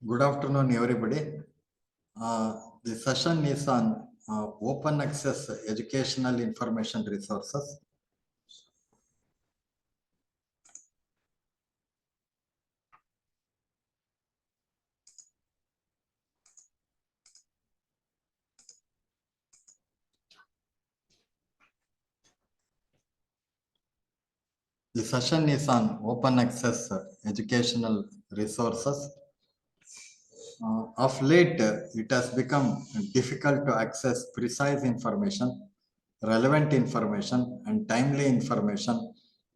Good afternoon, everybody. The session is on open access educational information resources. The session is on open access educational resources. Of late, it has become difficult to access precise information, relevant information, and timely information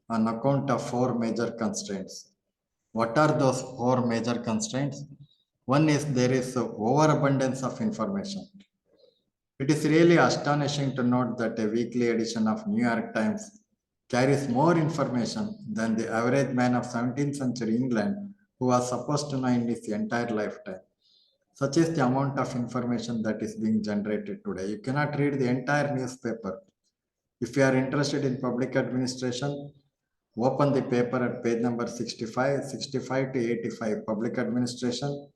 on account of four major constraints. What are those four major constraints? One is there is overabundance of information. It is really astonishing to note that a weekly edition of New York Times carries more information than the average man of 17th century England who was supposed to know in his entire lifetime. Such is the amount of information that is being generated today. You cannot read the entire newspaper. If you are interested in public administration, open the paper at page number 65 to 85, public administration.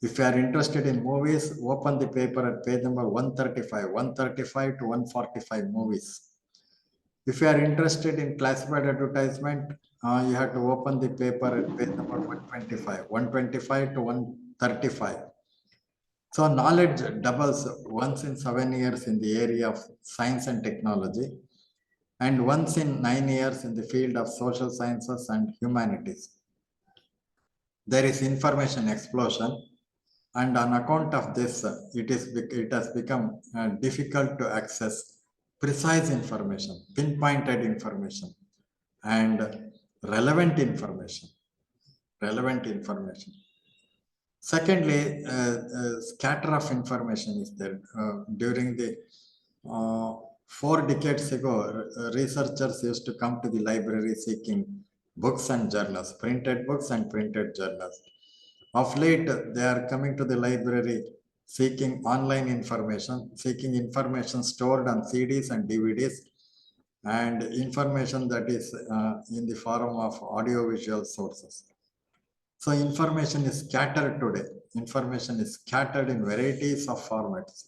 If you are interested in movies, open the paper at page number 135 to 145 movies. If you are interested in classified advertisement, you have to open the paper at page number 125 to 135. So knowledge doubles once in 7 years in the area of science and technology, and once in 9 years in the field of social sciences and humanities. There is information explosion, and on account of this, it has become difficult to access precise information, pinpointed information, and relevant information. Relevant information. Secondly, scatter of information is there. During the 4 decades ago, researchers used to come to the library seeking books and journals, printed books and printed journals. Of late, they are coming to the library seeking online information, seeking information stored on CDs and DVDs, and information that is in the form of audiovisual sources. So information is scattered today. Information is scattered in varieties of formats.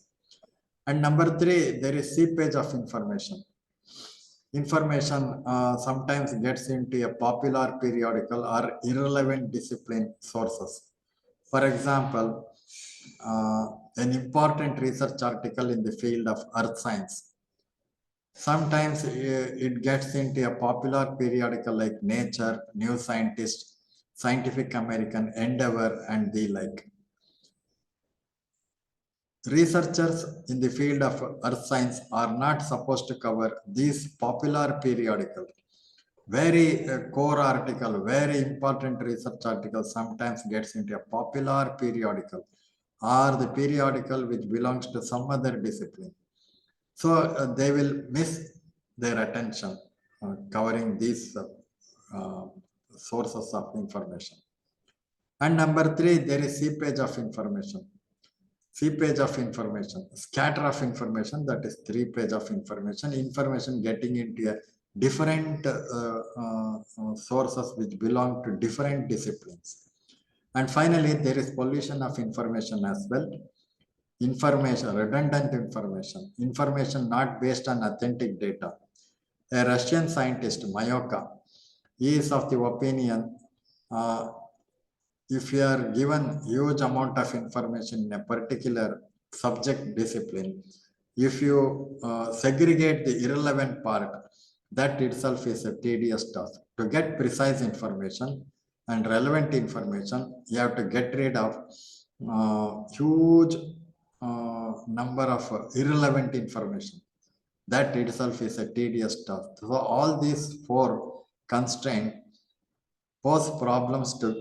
And number 3, there is seepage of information. Information sometimes gets into a popular periodical or irrelevant discipline sources. For example, an important research article in the field of earth science. Sometimes it gets into a popular periodical like Nature, New Scientist, Scientific American, Endeavor, and the like. Researchers in the field of earth science are not supposed to cover these popular periodicals. Very core article, very important research article sometimes gets into a popular periodical or the periodical which belongs to some other discipline. So they will miss their attention covering these sources of information. And number 3, there is seepage of information. Seepage of information, scatter of information, that is 3 page of information getting into a different sources which belong to different disciplines. And finally, there is pollution of information as well. Information, redundant information not based on authentic data. A Russian scientist, Mayoka, he is of the opinion if you are given huge amount of information in a particular subject discipline, if you segregate the irrelevant part, that itself is a tedious task. To get precise information and relevant information, you have to get rid of huge number of irrelevant information. That itself is a tedious task. So all these 4 constraints pose problems to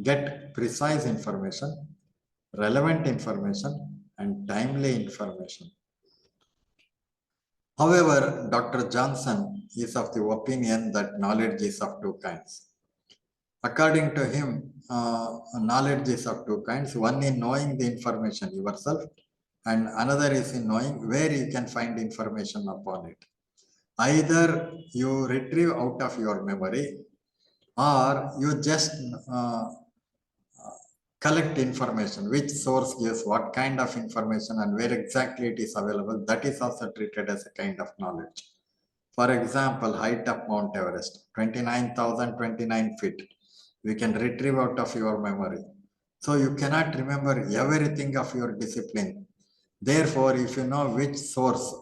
get precise information, relevant information, and timely information. However, Dr. Johnson is of the opinion that knowledge is of 2 kinds. According to him, knowledge is of 2 kinds. One in knowing the information yourself, and another is in knowing where you can find information upon it. Either you retrieve out of your memory, or you just collect information, which source gives what kind of information and where exactly it is available. That is also treated as a kind of knowledge. For example, height of Mount Everest, 29,029 feet. We can retrieve out of your memory. So you cannot remember everything of your discipline. Therefore, if you know which source,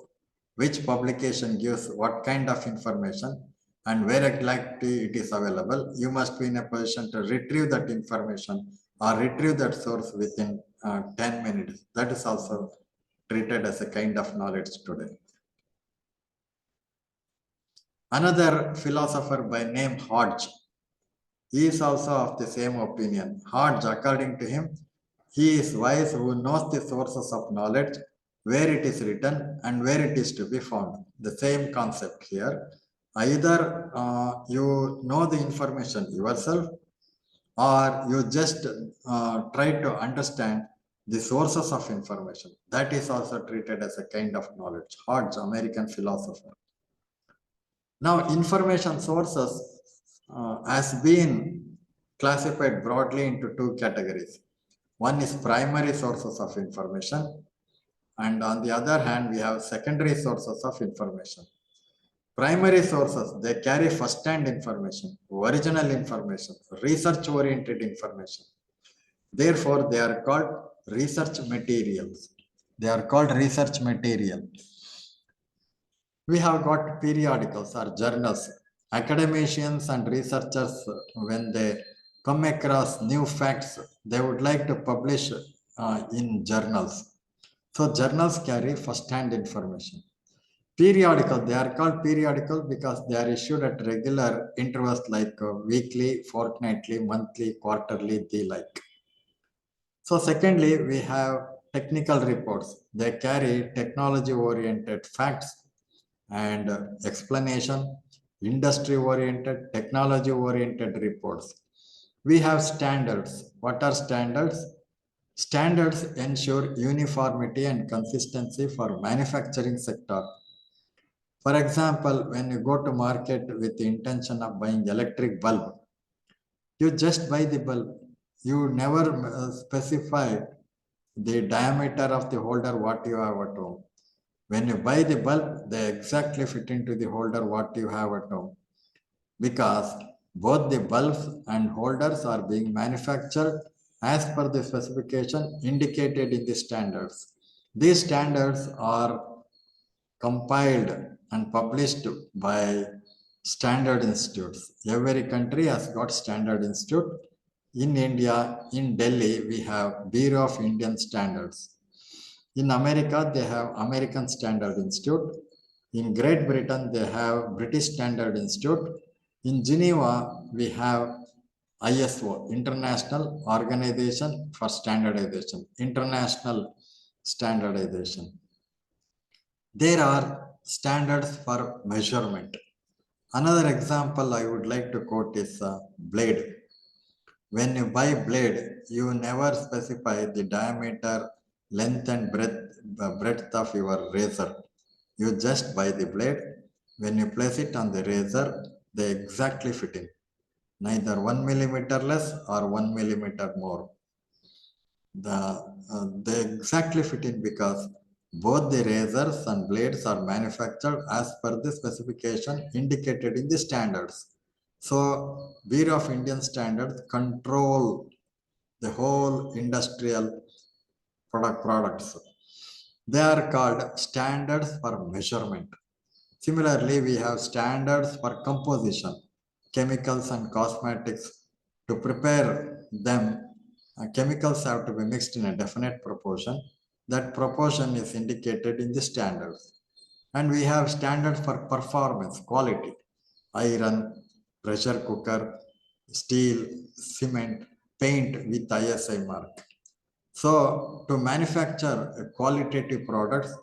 which publication gives what kind of information and where exactly it is available, you must be in a position to retrieve that information or retrieve that source within 10 minutes. That is also treated as a kind of knowledge today. Another philosopher by name Hodge, he is also of the same opinion. Hodge, according to him, he is wise who knows the sources of knowledge, where it is written and where it is to be found. The same concept here. Either you know the information yourself or you just try to understand the sources of information. That is also treated as a kind of knowledge. Hodge, American philosopher. Now, information sources has been classified broadly into two categories. One is primary sources of information, and on the other hand, we have secondary sources of information. Primary sources, they carry first-hand information, original information, research-oriented information. Therefore, they are called research materials. They are called research material. We have got periodicals or journals. Academicians and researchers, when they come across new facts, they would like to publish in journals. So journals carry first-hand information. Periodical, they are called periodical because they are issued at regular intervals like weekly, fortnightly, monthly, quarterly, the like. So secondly, we have technical reports. They carry technology-oriented facts and explanation, industry-oriented, technology-oriented reports. We have standards. What are standards? Standards ensure uniformity and consistency for manufacturing sector. For example, when you go to market with the intention of buying electric bulb, you just buy the bulb. You never specify the diameter of the holder what you have at home. When you buy the bulb, they exactly fit into the holder what you have at home. Because both the bulbs and holders are being manufactured as per the specification indicated in the standards. These standards are compiled and published by standard institutes. Every country has got standard institute. In India, in Delhi, we have Bureau of Indian Standards. In America, they have American Standard Institute. In Great Britain, they have British Standard Institute. In Geneva, we have ISO, International Organization for Standardization, International Standardization. There are standards for measurement. Another example I would like to quote is blade. When you buy blade, you never specify the diameter, length and breadth of your razor. You just buy the blade. When you place it on the razor, they exactly fit in. Neither 1 millimeter less or 1 millimeter more. They exactly fit in because both the razors and blades are manufactured as per the specification indicated in the standards. So, Bureau of Indian Standards control the whole industrial products. They are called standards for measurement. Similarly, we have standards for composition, chemicals and cosmetics. To prepare them, chemicals have to be mixed in a definite proportion. That proportion is indicated in the standards. And we have standards for performance, quality, iron, pressure cooker, steel, cement, paint with ISI mark. So to manufacture qualitative products,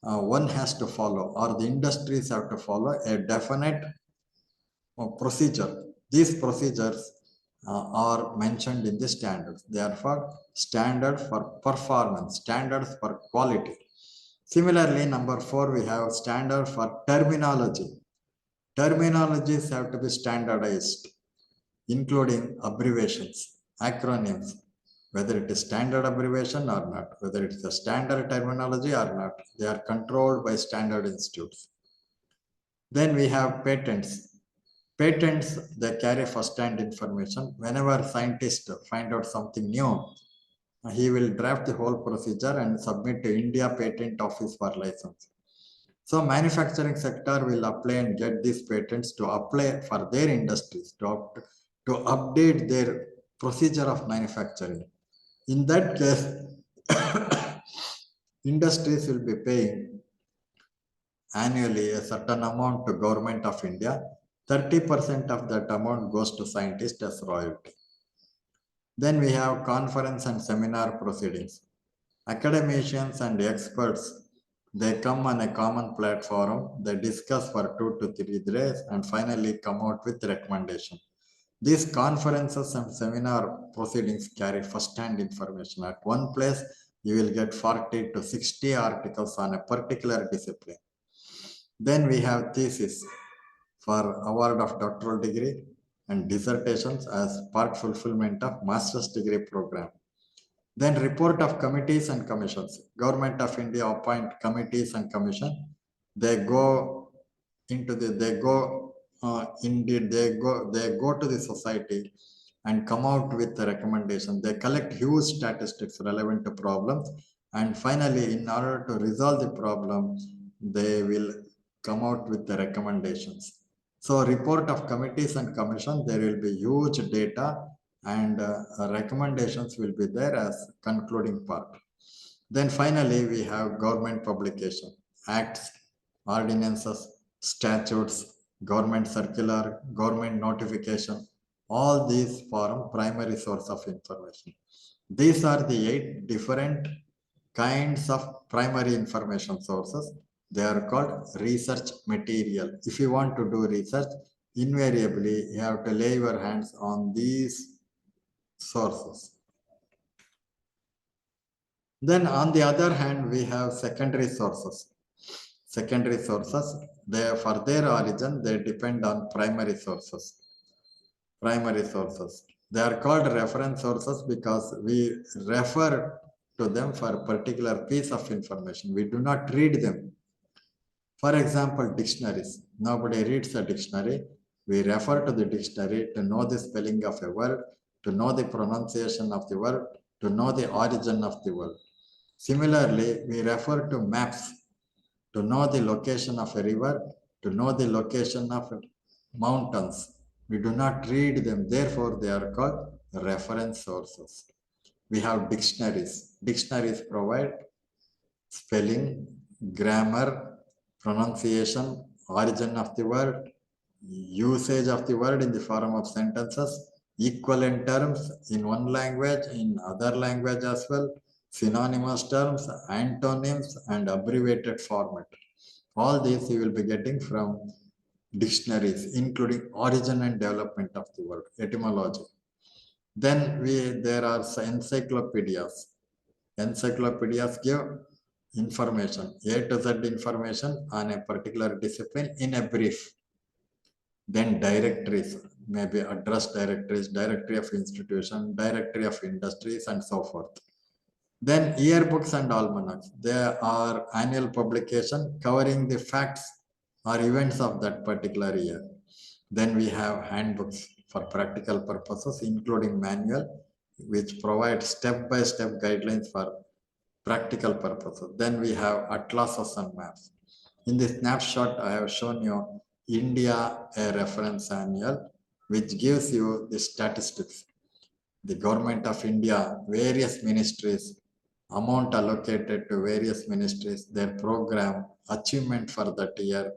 one has to follow, or the industries have to follow a definite procedure. These procedures are mentioned in the standards. Therefore, standard for performance, standards for quality. Similarly, number 4, we have standard for terminology. Terminologies have to be standardized, including abbreviations, acronyms, whether it is standard abbreviation or not, whether it's a standard terminology or not. They are controlled by standard institutes. Then we have patents. Patents, they carry first-hand information. Whenever scientists find out something new, he will draft the whole procedure and submit to India Patent Office for license. So manufacturing sector will apply and get these patents to apply for their industries, to update their procedure of manufacturing. In that case, industries will be paying annually a certain amount to government of India. 30% of that amount goes to scientists as royalty. Then we have conference and seminar proceedings. Academicians and experts, they come on a common platform, they discuss for 2 to 3 days and finally come out with recommendation. These conferences and seminar proceedings carry first-hand information. At one place, you will get 40 to 60 articles on a particular discipline. Then we have thesis for award of doctoral degree and dissertations as part fulfillment of master's degree program. Then report of committees and commissions. Government of India appoint committees and commission. They go into the, they go to the society and come out with the recommendation. They collect huge statistics relevant to problems. And finally, in order to resolve the problem, they will come out with the recommendations. So report of committees and commission, there will be huge data and recommendations will be there as concluding part. Then finally, we have government publication, acts, ordinances, statutes, government circular, government notification. All these form primary source of information. These are the 8 different kinds of primary information sources. They are called research material. If you want to do research, invariably you have to lay your hands on these sources. Then on the other hand, we have secondary sources. Secondary sources, for their origin, they depend on primary sources. Primary sources. They are called reference sources because we refer to them for a particular piece of information. We do not read them. For example, dictionaries. Nobody reads a dictionary. We refer to the dictionary to know the spelling of a word, to know the pronunciation of the word, to know the origin of the word. Similarly, we refer to maps to know the location of a river, to know the location of mountains. We do not read them, therefore they are called reference sources. We have dictionaries. Dictionaries provide spelling, grammar, pronunciation, origin of the word, usage of the word in the form of sentences, equivalent terms in one language, in other language as well, synonymous terms, antonyms, and abbreviated format. All these you will be getting from dictionaries, including origin and development of the word, etymology. Then there are encyclopedias. Encyclopedias give information, A to Z information on a particular discipline in a brief. Then directories, maybe address directories, directory of institution, directory of industries, and so forth. Then yearbooks and almanacs, they are annual publication covering the facts or events of that particular year. Then we have handbooks for practical purposes, including manual, which provide step-by-step guidelines for practical purposes. Then we have atlases and maps. In this snapshot, I have shown you India a reference annual, which gives you the statistics. The government of India, various ministries, amount allocated to various ministries, their program, achievement for that year,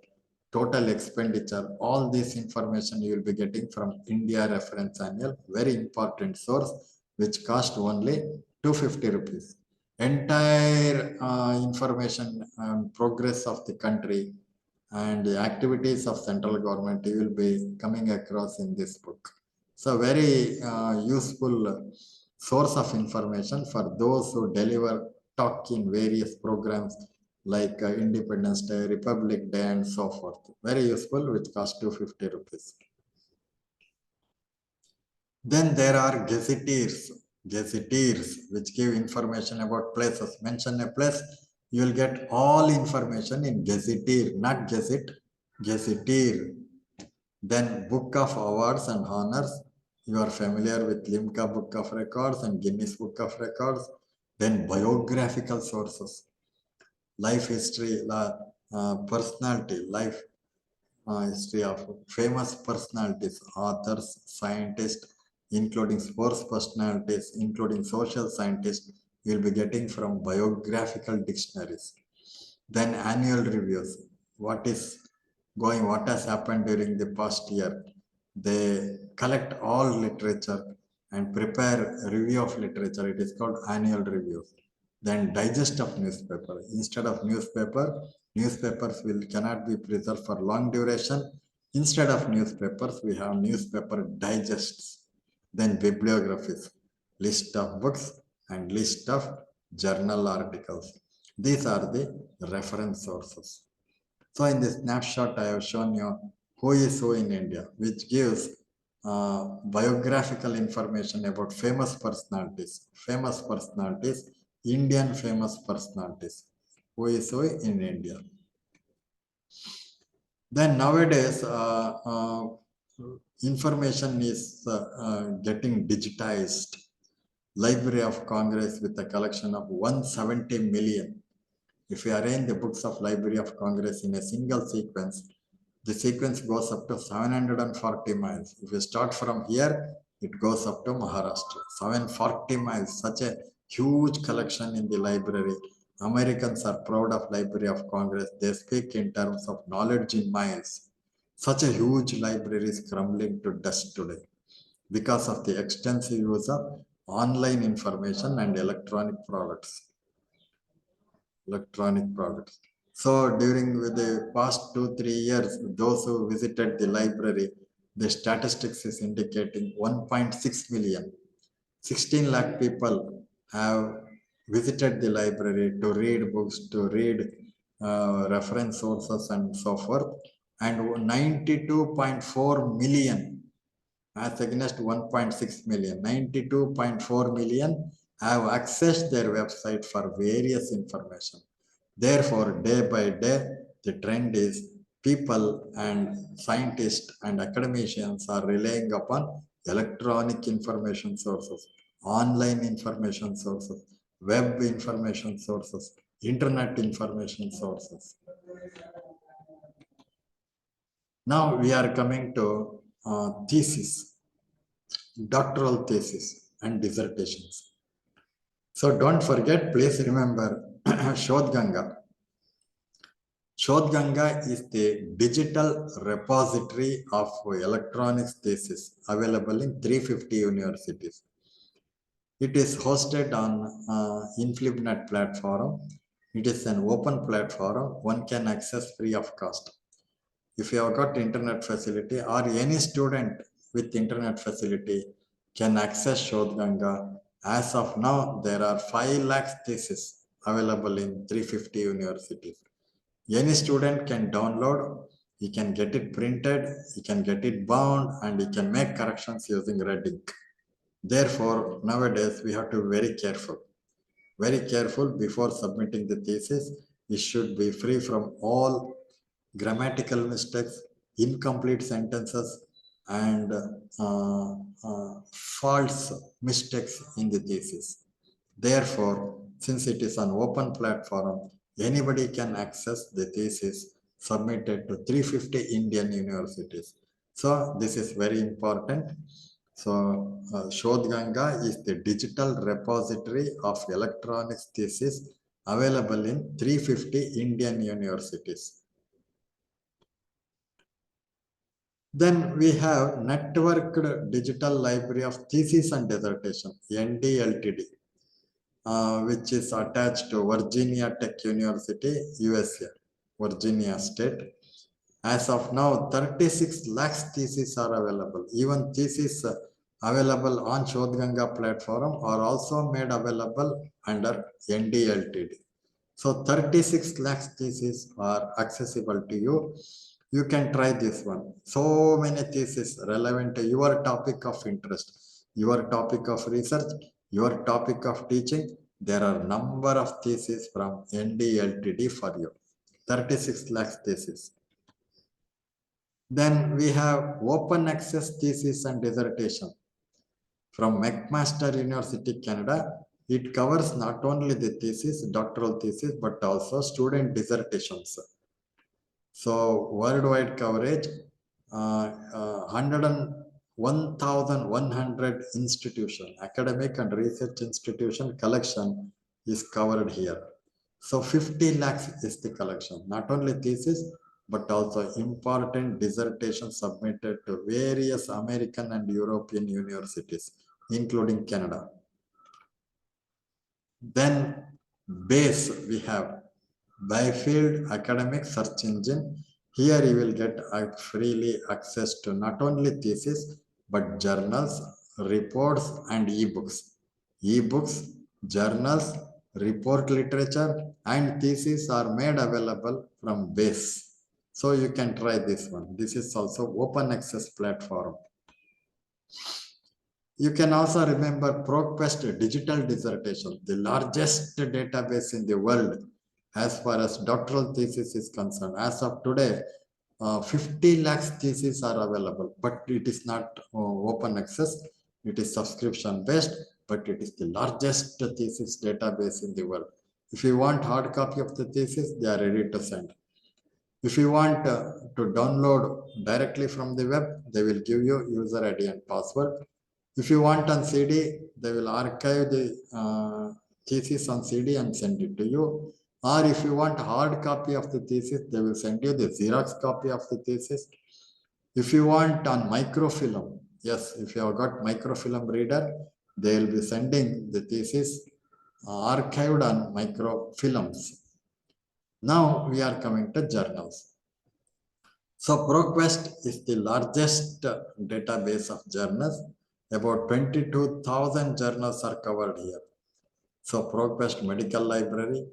total expenditure, all this information you will be getting from India reference annual, very important source, which cost only 250 rupees. Entire information progress of the country and the activities of central government you will be coming across in this book. So very useful source of information for those who deliver talk in various programs like Independence Day, Republic Day, and so forth. Very useful, which cost 250 rupees. Then there are gazetteers. gazetteers, which give information about places. Mention a place, you will get all information in gazetteer, not gazette, gazetteer. Then Book of Awards and Honors. You are familiar with Limca Book of Records and Guinness Book of Records. Then biographical sources, life history, personality, life history of famous personalities, authors, scientists, including sports personalities, including social scientists, you'll be getting from biographical dictionaries. Then annual reviews. What is going, what has happened during the past year. They collect all literature and prepare a review of literature. It is called annual reviews. Then digest of newspaper. Instead of newspaper, newspapers will cannot be preserved for long duration. Instead of newspapers, we have newspaper digests. Then bibliographies, list of books and list of journal articles. These are the reference sources. So in this snapshot, I have shown you who is who in India, which gives biographical information about famous personalities, Indian famous personalities, who is who in India. Then nowadays, information is getting digitized. Library of Congress with a collection of 170 million. If you arrange the books of Library of Congress in a single sequence, the sequence goes up to 740 miles. If you start from here, it goes up to Maharashtra. 740 miles, such a huge collection in the library. Americans are proud of Library of Congress. They speak in terms of knowledge in miles. Such a huge library is crumbling to dust today because of the extensive use of online information and electronic products. So during the past 2-3 years, those who visited the library, the statistics is indicating 1.6 million. 16 lakh people have visited the library to read books, to read reference sources and so forth. And 92.4 million as against 1.6 million. 92.4 million have accessed their website for various information. Therefore, day by day, the trend is people and scientists and academicians are relying upon electronic information sources, online information sources, web information sources, internet information sources. Now we are coming to thesis, doctoral thesis and dissertations. So don't forget, please remember Shodh Ganga. Shodh Ganga is the digital repository of electronics thesis available in 350 universities. It is hosted on InflibNet platform. It is an open platform. One can access free of cost. If you have got internet facility or any student with internet facility can access Shodh Ganga. As of now, there are 5 lakh theses available in 350 universities. Any student can download, he can get it printed, he can get it bound, and he can make corrections using red ink. Therefore, nowadays we have to be very careful. Very careful before submitting the thesis. It should be free from all grammatical mistakes, incomplete sentences, and false mistakes in the thesis. Therefore, since it is an open platform, anybody can access the thesis submitted to 350 Indian universities. So this is very important. So Shodh Ganga is the digital repository of electronics thesis available in 350 Indian universities. Then we have Networked Digital Library of Thesis and Dissertation, NDLTD. Which is attached to Virginia Tech University, USA, Virginia State. As of now, 36 lakhs theses are available. Even theses available on Shodh Ganga platform are also made available under NDLTD. So 36 lakhs theses are accessible to you. You can try this one. So many theses relevant to your topic of interest, your topic of research. your topic of teaching, there are number of theses from NDLTD for you. 36 lakhs thesis. Then we have open access thesis and dissertation. From McMaster University, Canada, it covers not only the thesis, doctoral thesis, but also student dissertations. So worldwide coverage, 1,100 institution, academic and research institution collection is covered here. So 50 lakhs is the collection, not only thesis, but also important dissertation submitted to various American and European universities, including Canada. Then base we have Byfield Academic Search Engine. Here you will get freely access to not only thesis, but journals, reports, and ebooks. Ebooks, journals, report literature, and thesis are made available from base. So you can try this one. This is also open access platform. You can also remember ProQuest Digital Dissertation, the largest database in the world as far as doctoral thesis is concerned. As of today, 50 lakhs theses are available, but it is not open access. It is subscription based, but it is the largest thesis database in the world. If you want hard copy of the thesis, they are ready to send. If you want to download directly from the web, they will give you user ID and password. If you want on CD, they will archive the thesis on CD and send it to you. Or if you want a hard copy of the thesis, they will send you the Xerox copy of the thesis. If you want on microfilm, yes, if you have got microfilm reader, they will be sending the thesis archived on microfilms. Now we are coming to journals. So ProQuest is the largest database of journals. About 22,000 journals are covered here. So ProQuest Medical Library,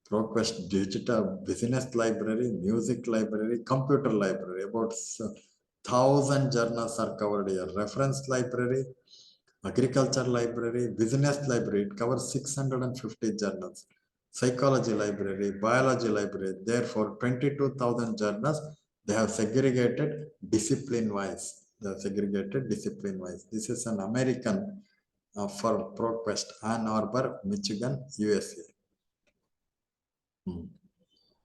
ProQuest Digital Business Library, Music Library, Computer Library, about 1,000 journals are covered here. Reference Library, Agriculture Library, Business Library, it covers 650 journals. Psychology Library, Biology Library, therefore 22,000 journals, they have segregated discipline-wise. They have segregated discipline-wise. This is an American for ProQuest, Ann Arbor, Michigan, USA.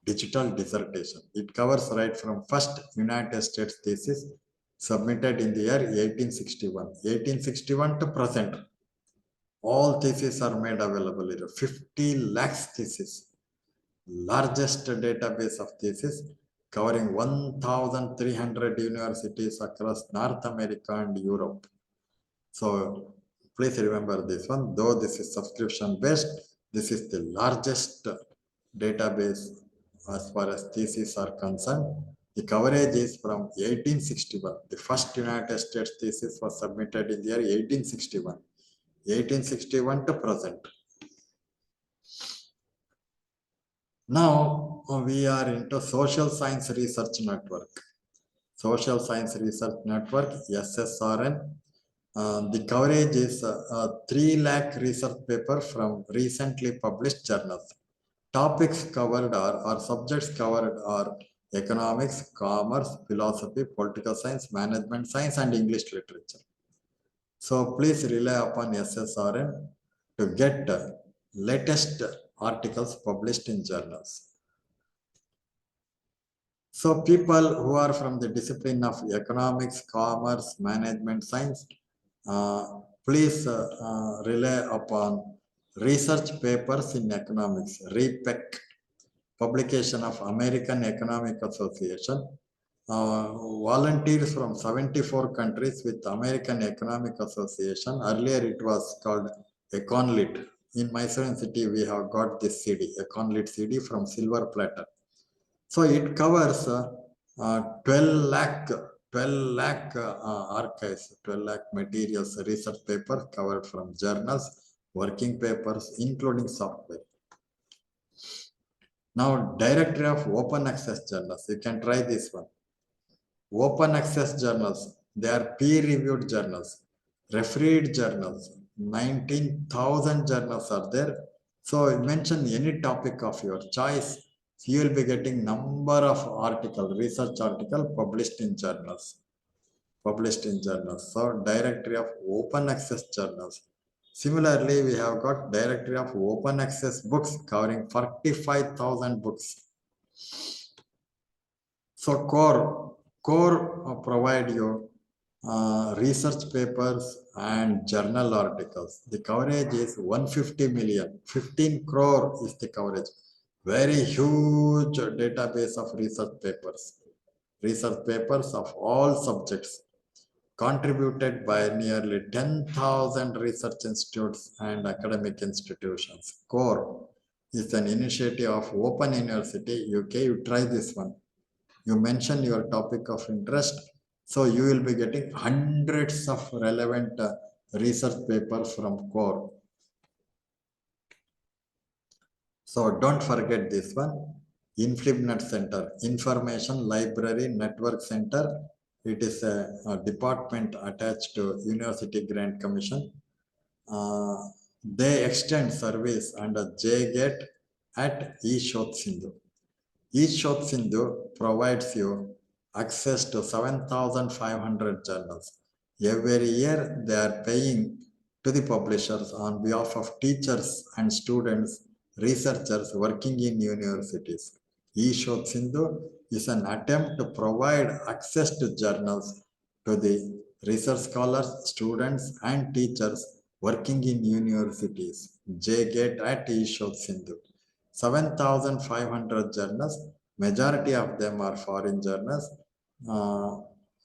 Digital dissertation. It covers right from first United States thesis submitted in the year 1861. 1861 to present. All theses are made available here. 50 lakhs thesis. Largest database of thesis covering 1,300 universities across North America and Europe. So please remember this one. Though this is subscription based, this is the largest database as far as theses are concerned. The coverage is from 1861. The first United States thesis was submitted in the year 1861. 1861 to present. Now we are into Social Science Research Network. Social Science Research Network, SSRN. The coverage is 3 lakh research paper from recently published journals. Topics covered or subjects covered are economics, commerce, philosophy, political science, management science, and English literature. So please rely upon SSRN to get latest articles published in journals. So people who are from the discipline of economics, commerce, management science, please rely upon research papers in economics, REPEC, publication of American Economic Association. Volunteers from 74 countries with American Economic Association. Earlier it was called EconLit. In Mysore city, we have got this CD, EconLit CD from Silver Platter. So it covers 12 lakh archives, 12 lakh materials, research papers covered from journals, working papers, including software. Now, Directory of Open Access Journals, you can try this one. Open access journals, they are peer-reviewed journals, refereed journals, 19,000 journals are there. So mention any topic of your choice. You will be getting number of research article published in journals. So directory of open access journals. Similarly, we have got directory of open access books covering 45,000 books. So core provide you research papers and journal articles. The coverage is 150 million, 15 crore is the coverage. Very huge database of research papers of all subjects, contributed by nearly 10,000 research institutes and academic institutions. CORE is an initiative of Open University UK. You try this one. You mention your topic of interest, so you will be getting hundreds of relevant research papers from CORE. So don't forget this one. InflibNet Center, Information Library Network Center. It is a department attached to University Grant Commission. They extend service under JGate at eShot Sindhu. eShot Sindhu provides you access to 7,500 journals. Every year, they are paying to the publishers on behalf of teachers and students, researchers working in universities. eShot Sindhu is an attempt to provide access to journals to the research scholars, students, and teachers working in universities. JGate at eShot Sindhu. 7,500 journals, majority of them are foreign journals.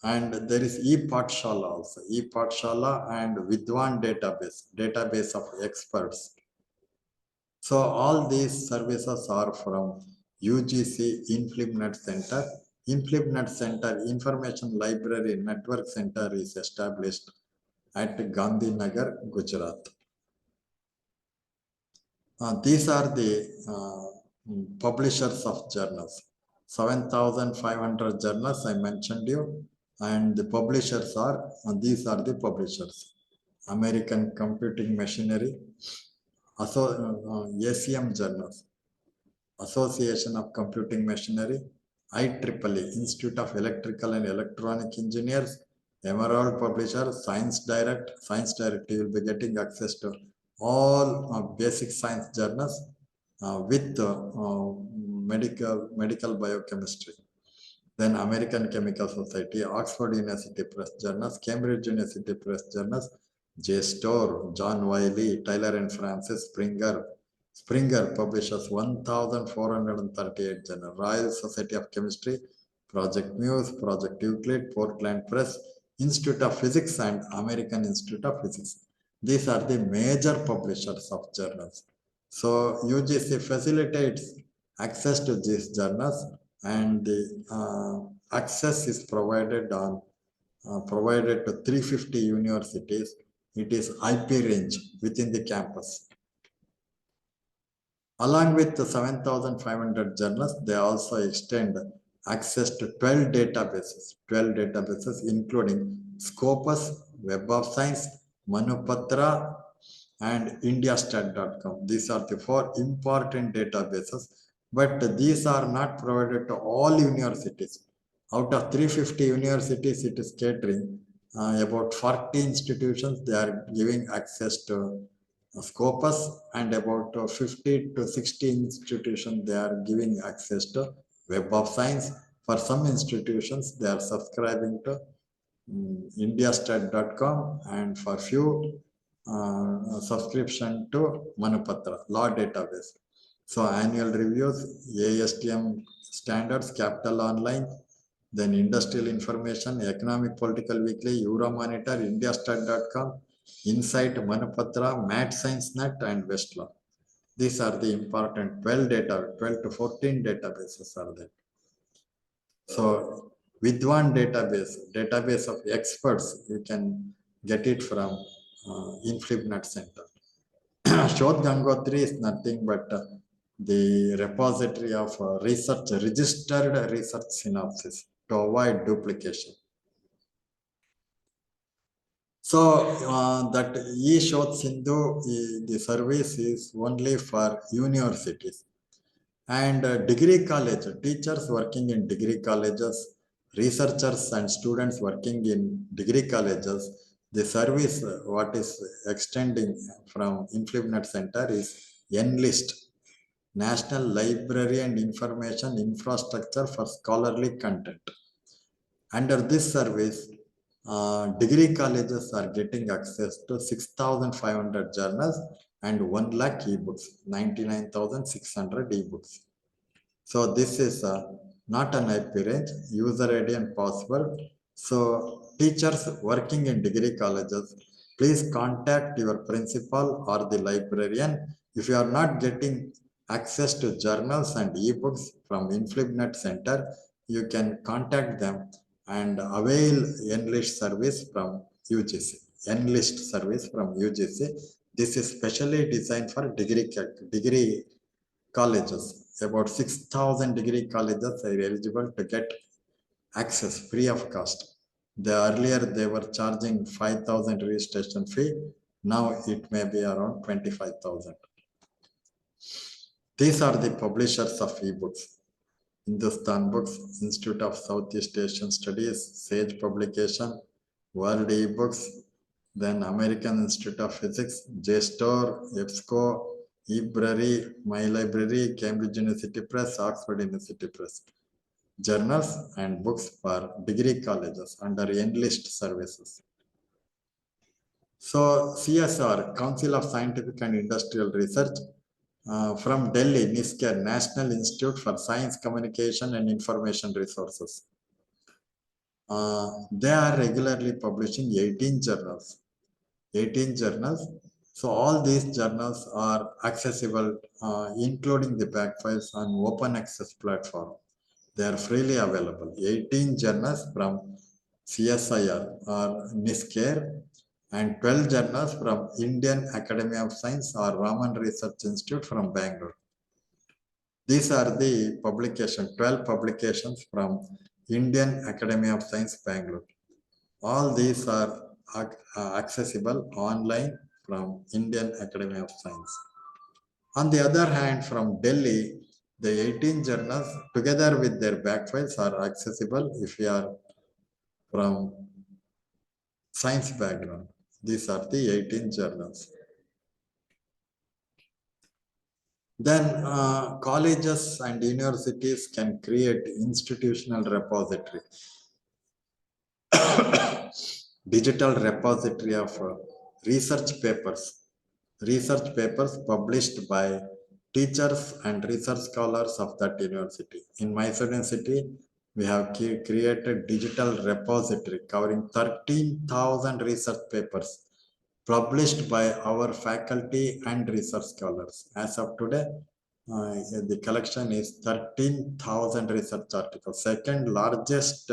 And there is e-Pathshala also, e-Pathshala and Vidwan database of experts. So all these services are from UGC InflibNet Center. InflibNet Center Information Library Network Center is established at Gandhinagar, Gujarat. These are the publishers of journals. 7,500 journals I mentioned you, and the publishers are, these are the publishers. American Computing Machinery, ACM Journals, Association of Computing Machinery, IEEE, Institute of Electrical and Electronic Engineers, Emerald Publisher, Science Direct. Science Direct, you will be getting access to all basic science journals with medical biochemistry. Then American Chemical Society, Oxford University Press Journals, Cambridge University Press Journals, JSTOR, John Wiley, Taylor and Francis, Springer publishes 1,438 journals. Royal Society of Chemistry, Project Muse, Project Euclid, Portland Press, Institute of Physics, and American Institute of Physics. These are the major publishers of journals. So UGC facilitates access to these journals, and the access is provided to 350 universities. It is IP range within the campus. Along with the 7,500 journals, they also extend access to 12 databases including Scopus, Web of Science, Manupatra, and Indiastat.com. These are the 4 important databases, but these are not provided to all universities. Out of 350 universities, it is catering about 40 institutions. They are giving access to Scopus, and about 50 to 60 institutions they are giving access to Web of Science. For some institutions, they are subscribing to Indiastat.com, and for few subscription to Manupatra, law database. So annual reviews, ASTM standards, Capital Online, then industrial information, economic political weekly, Euromonitor, Indiastat.com, Insight, Manupatra, Mat Science Net, and Westlaw. These are the important 12 to 14 databases are there. So Vidwan database of experts, you can get it from InflibNet Center. Shodh Gangotri is nothing but the repository of registered research synopsis to avoid duplication. So that eShot Sindhu, the service is only for universities and degree college, teachers working in degree colleges, researchers and students working in degree colleges. The service what is extending from InfluNet Center is Enlist, National Library and Information Infrastructure for Scholarly Content. Under this service, degree colleges are getting access to 6,500 journals and 1 lakh ebooks, 99,600 ebooks. So this is not an IP range, user ID and password. So teachers working in degree colleges, please contact your principal or the librarian. If you are not getting access to journals and ebooks from InfluNet Center, you can contact them and avail Enlist service from UGC. Enlist service from UGC. This is specially designed for degree colleges. About 6,000 degree colleges are eligible to get access free of cost. Earlier they were charging 5,000 registration fee. Now it may be around 25,000. These are the publishers of ebooks. Hindustan Books, Institute of Southeast Asian Studies, Sage Publication, World eBooks, then American Institute of Physics, JSTOR, EBSCO, eBrary, My Library, Cambridge University Press, Oxford University Press. Journals and books for degree colleges under Enlist services. So CSR, Council of Scientific and Industrial Research, from Delhi, NISCAR, National Institute for Science, Communication and Information Resources. They are regularly publishing 18 journals. 18 journals. So all these journals are accessible, including the back files on open access platform. They are freely available. 18 journals from CSIR or NISCAR and 12 journals from Indian Academy of Science or Raman Research Institute from Bangalore. These are the 12 publications from Indian Academy of Science, Bangalore. All these are accessible online from Indian Academy of Science. On the other hand, from Delhi, the 18 journals together with their back files are accessible if you are from science background. These are the 18 journals. Then colleges and universities can create institutional repository, digital repository of research papers published by teachers and research scholars of that university. In Mysore University, we have created digital repository covering 13,000 research papers published by our faculty and research scholars. As of today, the collection is 13,000 research articles, second largest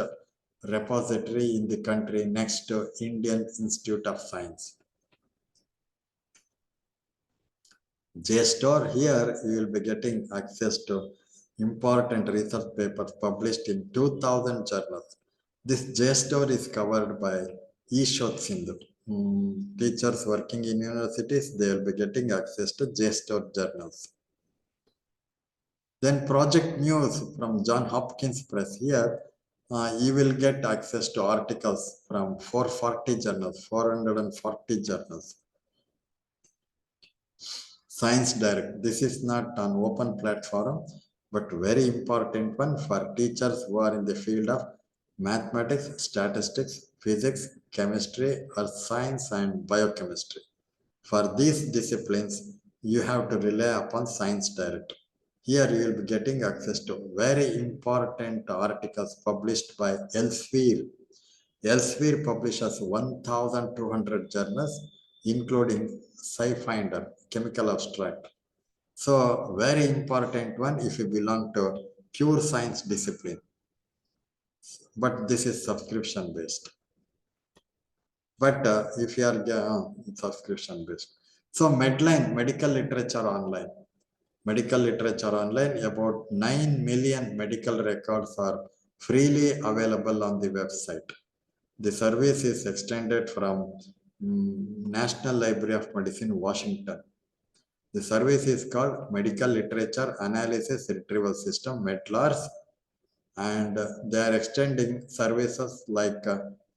repository in the country next to Indian Institute of Science. JSTOR, here you will be getting access to important research papers published in 2000 journals. This JSTOR is covered by eShot Sindhu. Teachers working in universities, they will be getting access to JSTOR journals. Then Project News from John Hopkins Press. Here, you will get access to articles from 440 journals, 440 journals. Science Direct. This is not an open platform, but very important one for teachers who are in the field of mathematics, statistics, physics, chemistry, earth science, and biochemistry. For these disciplines, you have to rely upon Science Direct. Here you will be getting access to very important articles published by Elsevier. Elsevier publishes 1,200 journals, including SciFinder, Chemical Abstract. So very important one if you belong to pure science discipline. But this is subscription based. But if you are subscription based. So Medline, medical literature online. Medical literature online, about 9 million medical records are freely available on the website. The service is extended from National Library of Medicine, Washington. The service is called Medical Literature Analysis Retrieval System, MEDLARS, and they are extending services like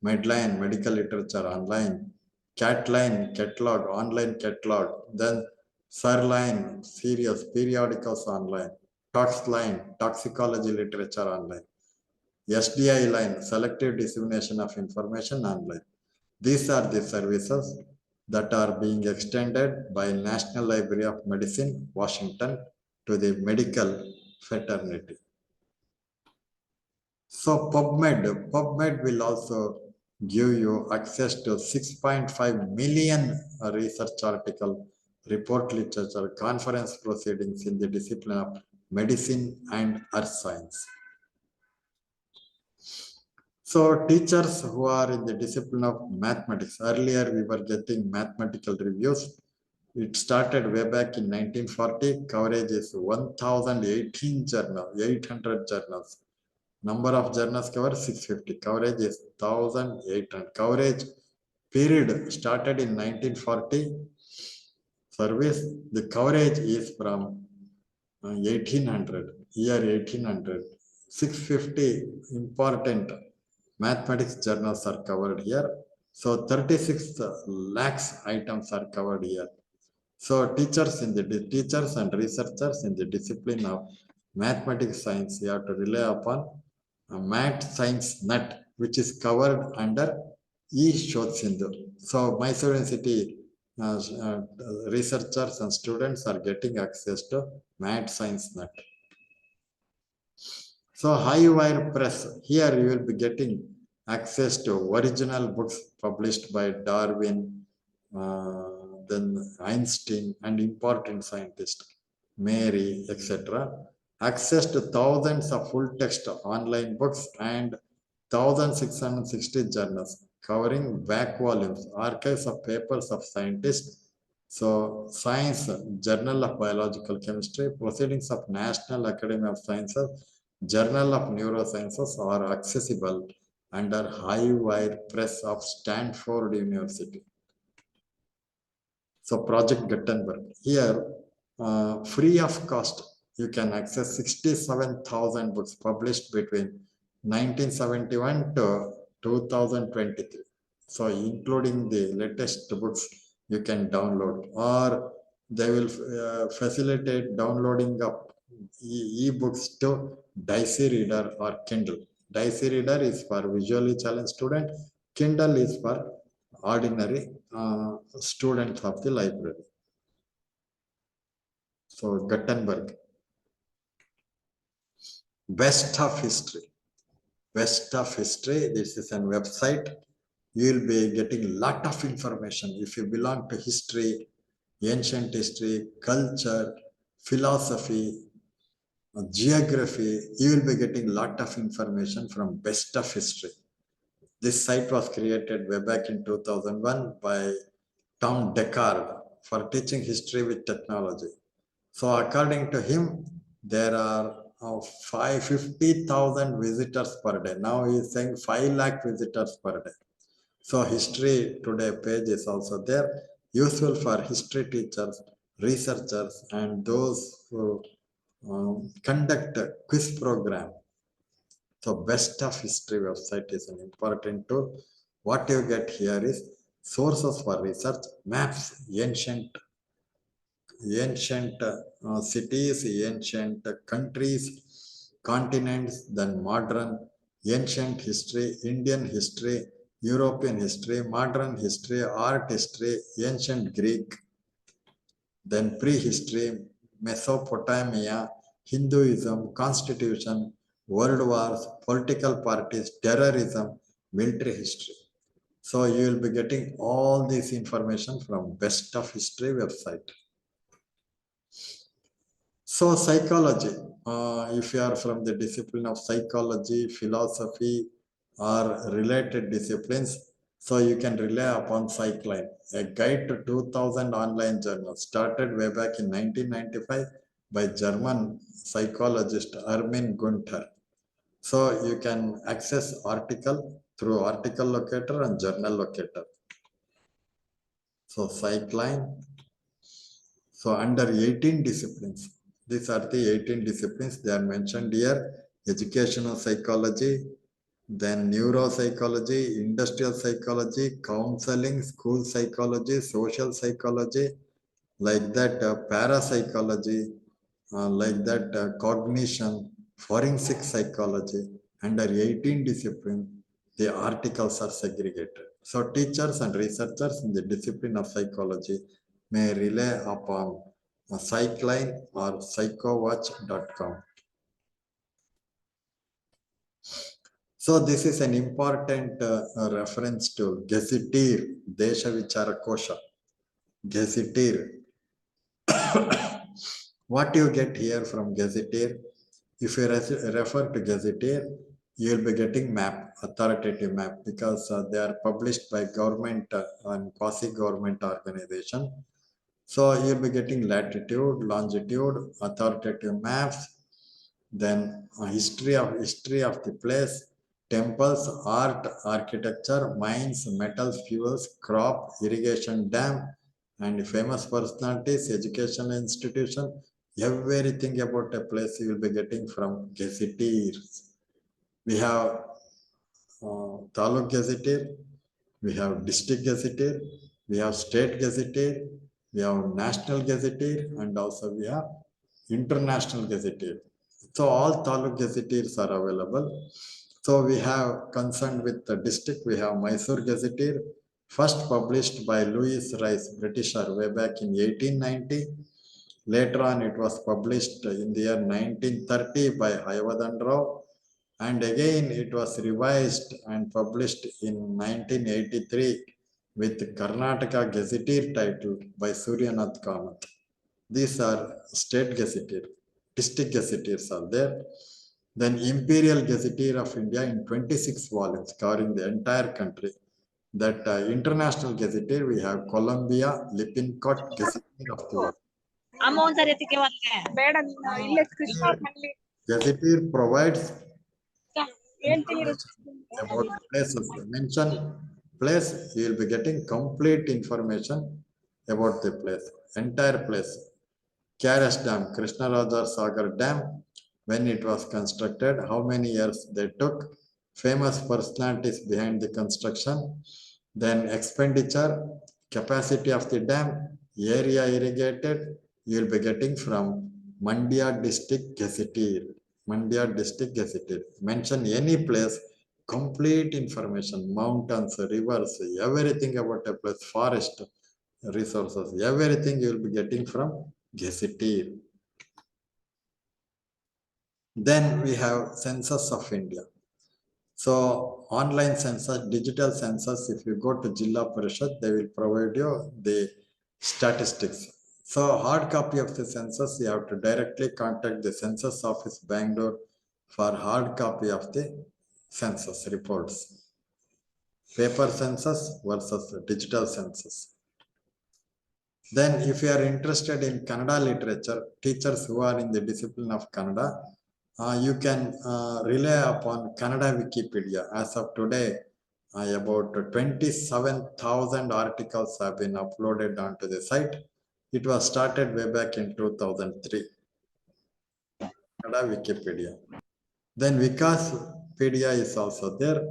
Medline, Medical Literature Online, Catline, Catalog, Online Catalog, then Sirline, Serious Periodicals Online, Toxline, Toxicology Literature Online, SDI Line, Selective Dissemination of Information Online. These are the services that are being extended by National Library of Medicine, Washington, to the medical fraternity. So PubMed will also give you access to 6.5 million research article, report literature, conference proceedings in the discipline of medicine and earth science. So teachers who are in the discipline of mathematics, earlier we were getting mathematical reviews. It started way back in 1940. Coverage is 1018 journals, 800 journals. Number of journals covered 650. Coverage is 1800. Coverage period started in 1940. Service, the coverage is from 1800, year 1800. 650 important mathematics journals are covered here. So 36 lakhs items are covered here. So teachers and researchers in the discipline of mathematics science, you have to rely upon a math science net, which is covered under E-Shodh-Sindhu. So Mysore University researchers and students are getting access to math science net. So high wire press, here you will be getting access to original books published by Darwin, then Einstein and important scientists, Mary, etc. Access to thousands of full text online books and 1660 journals covering back volumes, archives of papers of scientists. So Science, Journal of Biological Chemistry, Proceedings of National Academy of Sciences, Journal of Neurosciences are accessible under high wire press of Stanford University. So Project Gutenberg, here free of cost, you can access 67,000 books published between 1971 to 2023. So including the latest books you can download, or they will facilitate downloading of e-books to Dicey Reader or Kindle. Dicey Reader is for visually challenged student. Kindle is for ordinary students of the library. So Gutenberg. Best of History. Best of History. This is a website. You will be getting lot of information. If you belong to history, ancient history, culture, philosophy, geography, you will be getting lot of information from Best of History. This site was created way back in 2001 by Tom Deckard for teaching history with technology. So according to him, there are 50,000 visitors per day. Now he is saying 5 lakh visitors per day. So History Today page is also there, useful for history teachers, researchers, and those who conduct a quiz program. So Best of History website is an important tool. What you get here is sources for research, maps, ancient cities, ancient countries, continents, then modern, ancient history, Indian history, European history, modern history, art history, ancient Greek, then prehistory, Mesopotamia, Hinduism, constitution, world wars, political parties, terrorism, military history. So you will be getting all this information from Best of History website. So psychology, if you are from the discipline of psychology, philosophy, or related disciplines, so you can rely upon Psychline, a guide to 2000 online journals started way back in 1995 by German psychologist Ermin Gunther. So you can access article through article locator and journal locator. So cycline. So under 18 disciplines, these are the 18 disciplines. They are mentioned here: educational psychology, then neuropsychology, industrial psychology, counseling, school psychology, social psychology, like that parapsychology, like that cognition, forensic psychology. Under 18 discipline, the articles are segregated. So teachers and researchers in the discipline of psychology may rely upon Psychline or psychowatch.com. So this is an important reference to Gazetteer, Desha Vichara Kosha, Gazetteer. What you get here from Gazetteer? If you refer to Gazetteer, you will be getting map, authoritative map, because they are published by government and quasi-government organization. So you'll be getting latitude, longitude, authoritative maps, then history of the place, temples, art, architecture, mines, metals, fuels, crop, irrigation dam, and famous personalities, educational institution. Everything about a place you will be getting from gazetteers. We have Taluk Gazetteer, we have District Gazetteer, we have State Gazetteer, we have National Gazetteer, and also we have International Gazetteer. So all Taluk Gazetteers are available. So we have concerned with the district, we have Mysore Gazetteer, first published by Louis Rice, Britisher, way back in 1890. Later on, it was published in the year 1930 by Hayavadan Rao, and again it was revised and published in 1983 with Karnataka Gazetteer title by Suryanath Kamath. These are state gazetteer. District gazetteers are there. Then Imperial Gazetteer of India in 26 volumes covering the entire country. That international gazetteer, we have Columbia Lippincott Gazetteer of the World. Gazetteer provides about places. Mention place, you will be getting complete information about the place, entire place. KRS Dam, Krishnaraja Sagar Dam, when it was constructed, how many years they took, famous personalities behind the construction, then expenditure, capacity of the dam, area irrigated, you will be getting from Mandya District Gazetteer. Mandya District Gazetteer. Mention any place, complete information, mountains, rivers, everything about a place, forest, resources, everything you will be getting from Gazetteer. Then we have Census of India. So online census, digital census, if you go to Jilla Parishad, they will provide you the statistics. So hard copy of the census, you have to directly contact the census office Bangalore for hard copy of the census reports. Paper census versus digital census. Then if you are interested in Kannada literature, teachers who are in the discipline of Kannada, you can rely upon Kannada Wikipedia. As of today, about 27,000 articles have been uploaded onto the site. It was started way back in 2003. Kannada Wikipedia. Then Vikaspedia is also there,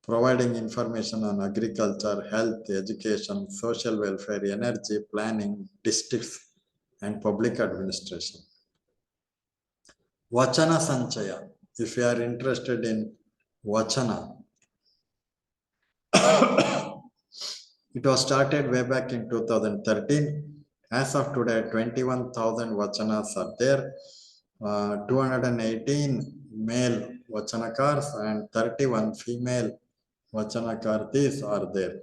providing information on agriculture, health, education, social welfare, energy, planning, districts, and public administration. Vachana Sanchaya, if you are interested in Vachana, it was started way back in 2013. As of today, 21,000 Vachanas are there, 218 male Vachanakars and 31 female Vachanakartis are there.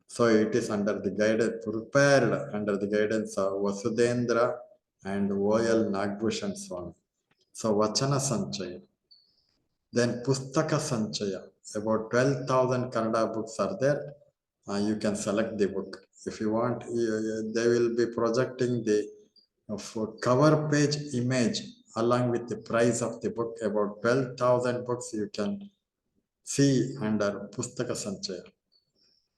So it is under the guidance, prepared under the guidance of Vasudendra and O.L. Nagbhushan Swami. So Vachana Sanchaya. Then Pustaka Sanchaya. About 12,000 Kannada books are there. You can select the book. If you want, they will be projecting the cover page image along with the price of the book. About 12,000 books you can see under Pustaka Sanchaya.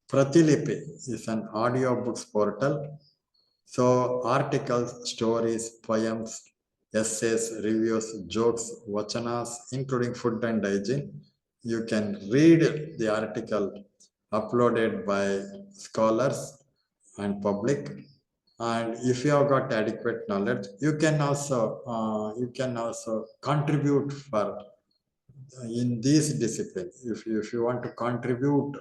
Pratilipi is an audiobooks portal. So articles, stories, poems, essays, reviews, jokes, vachanas, including food and hygiene. You can read the article uploaded by scholars and public. And if you have got adequate knowledge, you can also contribute for in these disciplines. If you want to contribute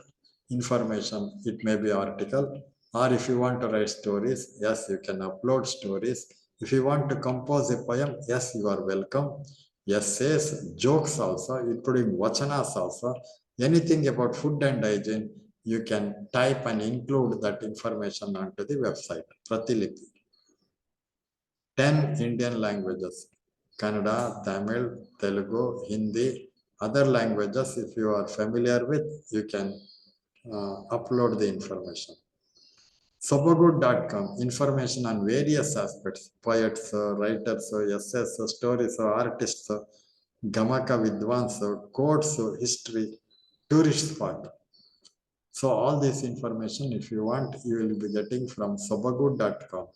information, it may be article, or if you want to write stories, yes, you can upload stories. If you want to compose a poem, yes, you are welcome. Essays, jokes also, including vachanas also, anything about food and hygiene, you can type and include that information onto the website. Pratilipi. 10 Indian languages: Kannada, Tamil, Telugu, Hindi, other languages. If you are familiar with, you can upload the information. Sobagood.com, information on various aspects: poets, writers, essays, stories, artists, Gamaka Vidwans, quotes, history, tourist spot. So all this information, if you want, you will be getting from sobagood.com.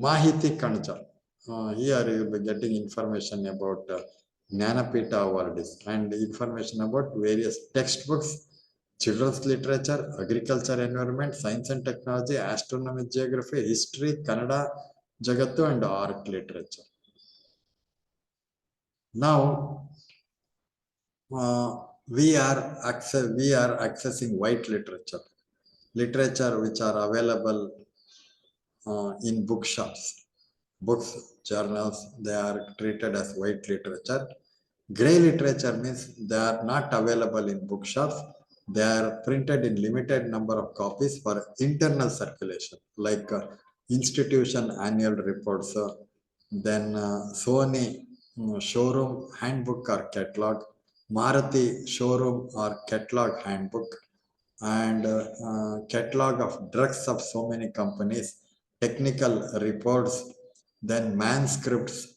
Mahiti Kancha. Here you will be getting information about Jnanapita awards and information about various textbooks, children's literature, agriculture, environment, science and technology, astronomy, geography, history, Kannada, Jagattu, and art literature. Now, we are accessing white literature which are available in bookshops. Books, journals, they are treated as white literature. Gray literature means they are not available in bookshops. They are printed in limited number of copies for internal circulation, like institution annual reports, then Sony showroom handbook or catalog, Maruti showroom or catalog handbook, and catalog of drugs of so many companies, technical reports, then manuscripts.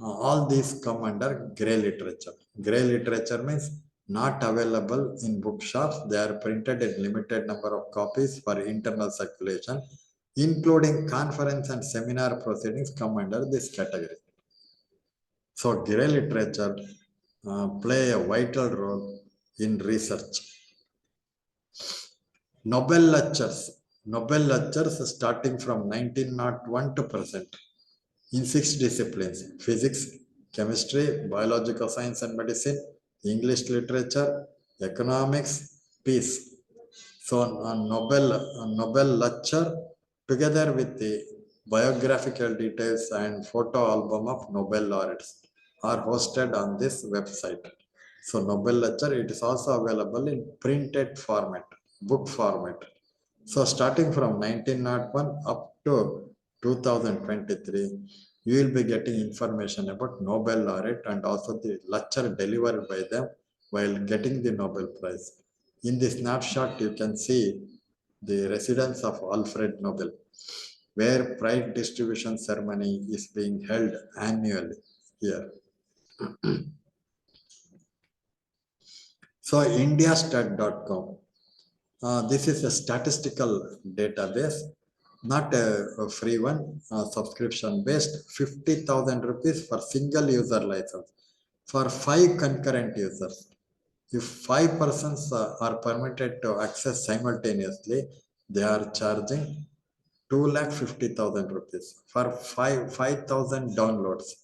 All these come under gray literature. Gray literature means not available in bookshops. They are printed in limited number of copies for internal circulation, including conference and seminar proceedings come under this category. So gray literature play a vital role in research. Nobel lectures starting from 1901 to present in 6 disciplines: physics, chemistry, biological science and medicine, English literature, economics, peace. So Nobel lecture, together with the biographical details and photo album of Nobel laureates, are hosted on this website. So Nobel lecture, it is also available in printed format, book format. So starting from 1901 up to 2023, you will be getting information about Nobel laureate and also the lecture delivered by them while getting the Nobel Prize. In this snapshot, you can see the residence of Alfred Nobel, where prize distribution ceremony is being held annually here. So indiastat.com. This is a statistical database, not a free one, subscription based, 50,000 rupees for single user license for 5 concurrent users. If 5 persons are permitted to access simultaneously, they are charging 2,50,000 rupees for 5,000 downloads.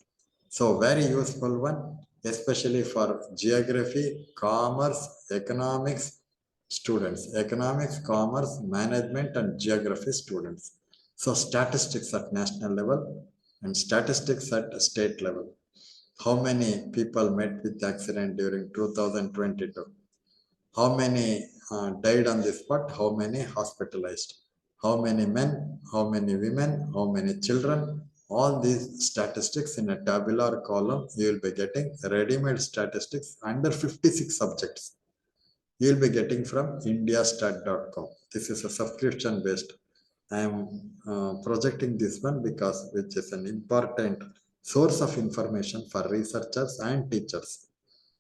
So very useful one, especially for geography, commerce, economics students, economics, commerce, management, and geography students. So statistics at national level and statistics at state level. How many people met with accident during 2022? How many died on the spot? How many hospitalized? How many men? How many women? How many children? All these statistics in a tabular column, you will be getting ready-made statistics under 56 subjects. You will be getting from indiastat.com. This is a subscription based. I am projecting this one because which is an important source of information for researchers and teachers.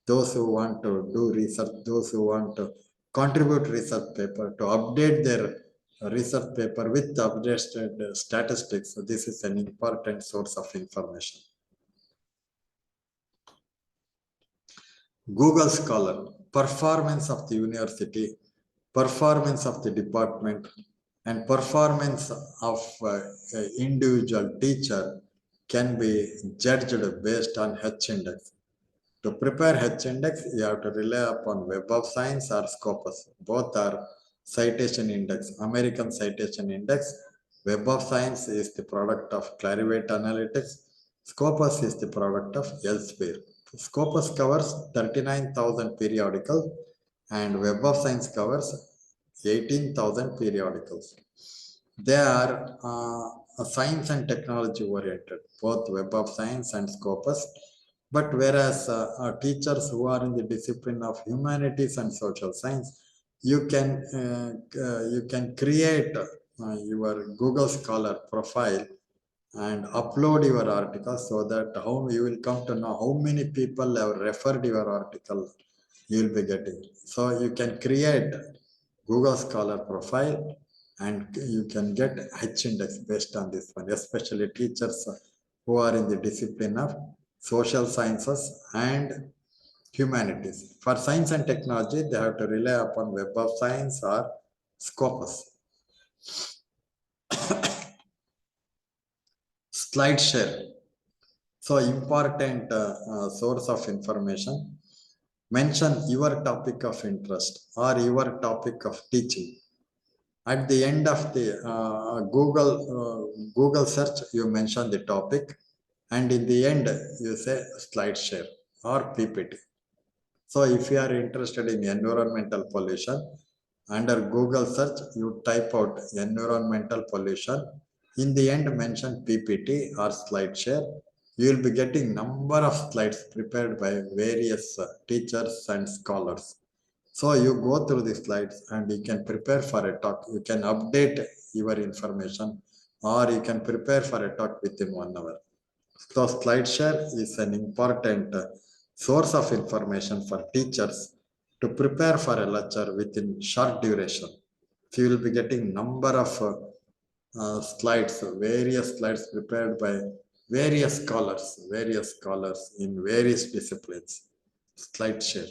Those who want to do research, those who want to contribute research paper, to update their research paper with updated statistics. So this is an important source of information. Google Scholar, performance of the university, performance of the department, and performance of individual teacher can be judged based on H-index. To prepare H-index, you have to rely upon Web of Science or Scopus. Both are citation index. American citation index. Web of Science is the product of Clarivate Analytics. Scopus is the product of Elsevier. Scopus covers 39,000 periodicals and Web of Science covers 18,000 periodicals. They are science and technology oriented, both Web of Science and Scopus. But whereas teachers who are in the discipline of humanities and social science, you can create your Google Scholar profile and upload your article, so that how you will come to know how many people have referred your article you will be getting. So you can create Google Scholar profile and you can get H-index based on this one, especially teachers who are in the discipline of social sciences and humanities. For science and technology, they have to rely upon Web of Science or Scopus. Slide share. So important source of information. Mention your topic of interest or your topic of teaching. At the end of the Google search, you mention the topic, and in the end, you say slide share or PPT. So if you are interested in environmental pollution, under Google search, you type out environmental pollution. In the end, mention PPT or slide share. You will be getting number of slides prepared by various teachers and scholars. So you go through the slides and you can prepare for a talk. You can update your information or you can prepare for a talk within 1 hour. So slide share is an important source of information for teachers to prepare for a lecture within short duration. So you will be getting number of slides, various slides prepared by various scholars in various disciplines. Slide share.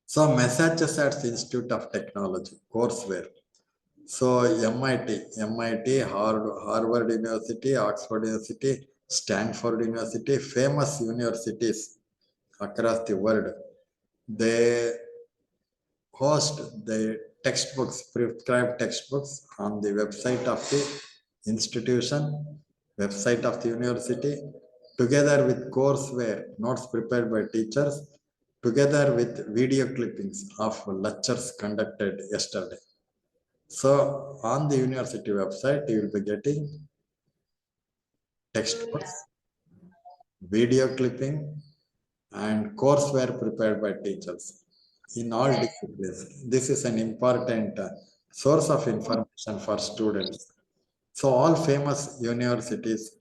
So Massachusetts Institute of Technology, courseware. So MIT, Harvard University, Oxford University, Stanford University, famous universities across the world, they host the textbooks, prescribed textbooks on the website of the institution, website of the university, together with courseware, notes prepared by teachers, together with video clippings of lectures conducted yesterday. So on the university website, you will be getting textbooks, video clipping, and courseware prepared by teachers in all disciplines. This is an important source of information for students. So all famous universities,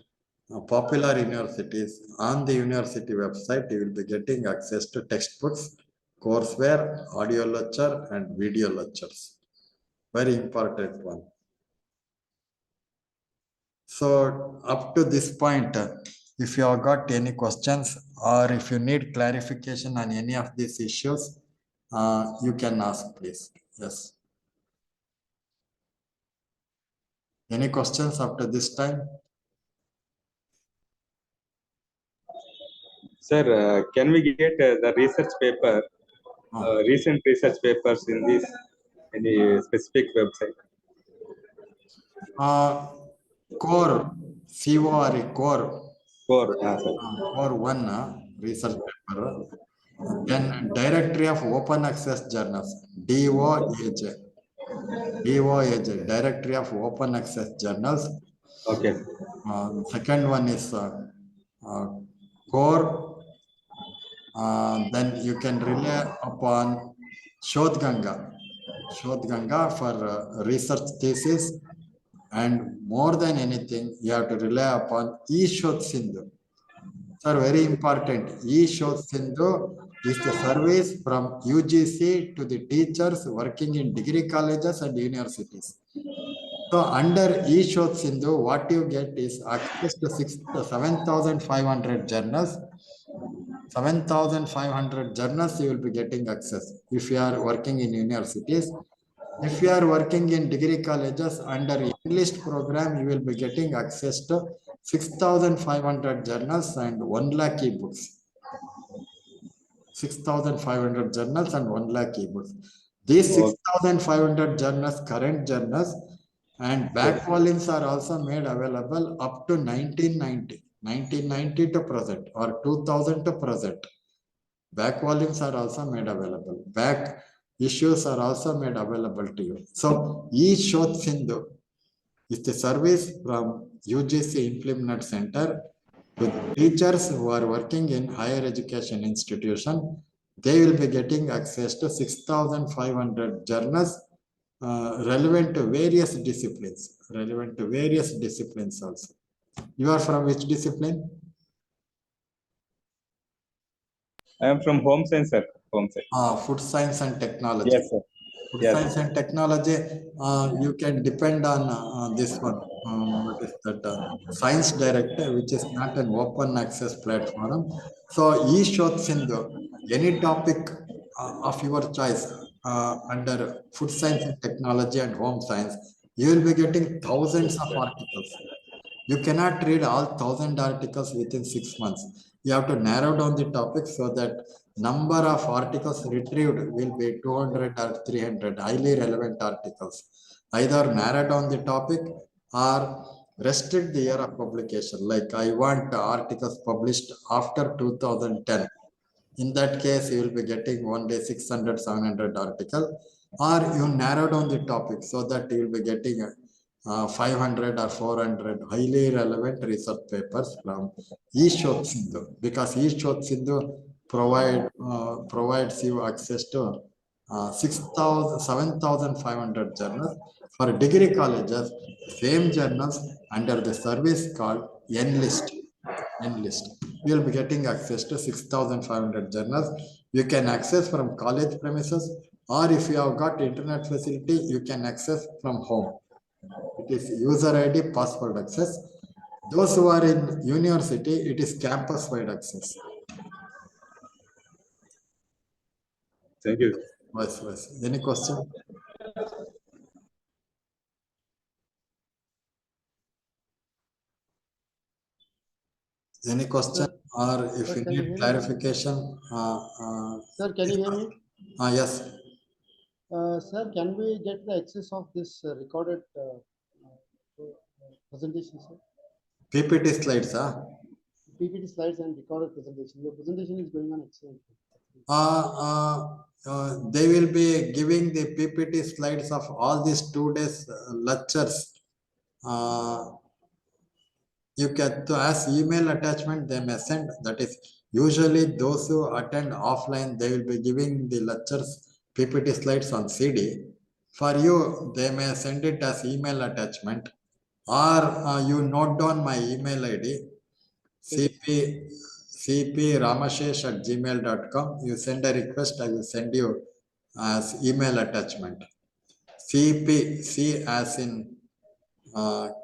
popular universities, on the university website, you will be getting access to textbooks, courseware, audio lecture, and video lectures. Very important one. So up to this point, if you have got any questions or if you need clarification on any of these issues, you can ask, please. Yes. Any questions up to this time? Sir, can we get the research paper, recent research papers in this any specific website? Core, CORE, core. Sir. Core 1 research paper. Then Directory of Open Access Journals, DOAJ. DOAJ, Directory of Open Access Journals. Okay. Second one is core. Then you can rely upon Shodhganga for research thesis, and more than anything, you have to rely upon eShodh Sindhu. Sir, very important. E-Sindhu is the service from UGC to the teachers working in degree colleges and universities. So under E-Sindhu, what you get is access to 7,500 journals. 7,500 journals you will be getting access if you are working in universities. If you are working in degree colleges under English program, you will be getting access to 6,500 journals and 1 lakh ebooks. 6,500 journals and 1 lakh ebooks. These 6,500 journals, current journals, and back volumes are also made available up to 1990 to present or 2000 to present. Back volumes are also made available. Back issues are also made available to you. So E-Sindhu is the service from UGC Implement Center to teachers who are working in higher education institution. They will be getting access to 6,500 journals relevant to various disciplines. Relevant to various disciplines also. You are from which discipline? I am from home science, sir. Home science. Food science and technology. Yes, sir. Food Yes. science and technology, you can depend on this one. What is that? Science Director, which is not an open access platform. So E-Sindhu, any topic of your choice under food science and technology and home science, you will be getting thousands of articles. You cannot read all 1,000 articles within 6 months. You have to narrow down the topic so that number of articles retrieved will be 200 or 300 highly relevant articles. Either narrow down the topic or restrict the year of publication. Like I want articles published after 2010. In that case, you will be getting only 600, 700 articles, or you narrow down the topic so that you will be getting 500 or 400 highly relevant research papers from E-Sindhu, because E-Sindhu provides you access to 7,500 journals. For degree colleges, same journals under the service called Enlist. You will be getting access to 6,500 journals. You can access from college premises, or if you have got internet facility, you can access from home. It is user ID, password access. Those who are in university, it is campus-wide access. Thank you. Yes. Any question? Any question, or if you need clarification? Sir, can you hear me? Yes. Sir, can we get the access of this recorded presentation, sir? PPT slides, PPT slides and recorded presentation. Your presentation is going on excellent. They will be giving the PPT slides of all these 2 days lectures. You can, to as email attachment, they may send. That is usually those who attend offline, they will be giving the lectures PPT slides on CD. For you, they may send it as email attachment, or you note down my email ID, cp.ramasesh@gmail.com. You send a request, I will send you as email attachment. CP, C as in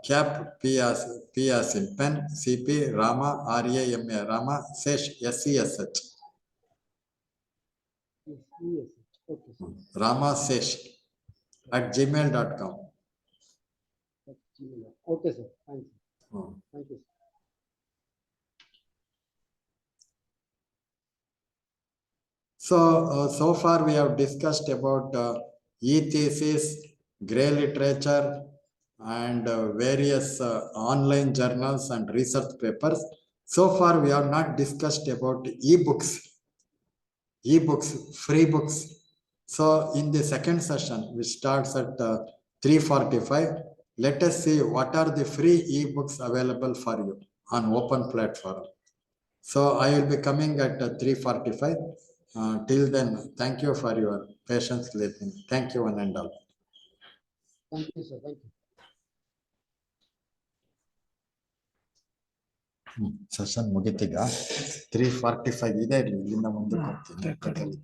cap, P as in pen, CP, Rama, R-A-M-A, Rama, Sesh, S-E-S-H. Yes, okay, sir. Ramasesh @gmail.com. Okay, sir. Thank you. Thank you, sir. So far we have discussed about e-thesis, grey literature, and various online journals and research papers. So far we have not discussed about e-books, free books. So in the second session, which starts at 3:45, let us see what are the free e-books available for you on open platform. So I will be coming at 3:45. Till then, thank you for your patience listening. Thank you, one and all. Thank you, sir. Thank you. Session ಮುಗಿತೀಗ 3:45 ಇದೆ ಇಲ್ಲಿಂದ ಮುಂದಕ್ಕೆ ಹೋಗ್ತೀನಿ.